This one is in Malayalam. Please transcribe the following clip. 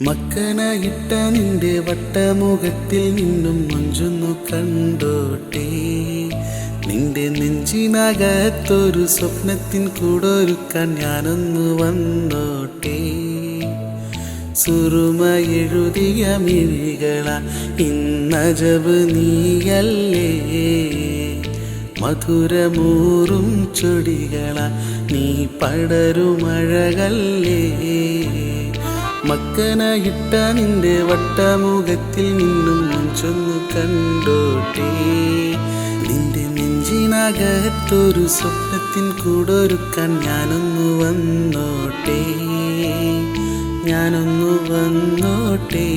മക്കനായിട്ട നിന്റെ വട്ടമുഖത്തിൽ നിന്നും മൊഞ്ചൊന്നു കണ്ടോട്ടെ. നിന്റെ നെഞ്ചിനകത്തൊരു സ്വപ്നത്തിൻ കൂടൊരുക്കാൻ ഞാനൊന്നു വന്നോട്ടെ. സുറുമ എഴുതിയ മിഴികള ഇന്നജബ് നീയല്ലേ, മധുരമൂറും ചൊടികള നീ പടരുമഴകല്ലേ. മക്കനായിട്ട നിന്റെ വട്ടമുഖത്തിൽ നിന്നും മൊഞ്ചൊന്നു കണ്ടോട്ടെ. നിന്റെ നെഞ്ചിനകത്തൊരു സ്വപ്നത്തിൻ കൂടൊരുക്കാൻ ഞാനൊന്നു വന്നോട്ടെ, ഞാനൊന്നു വന്നോട്ടെ.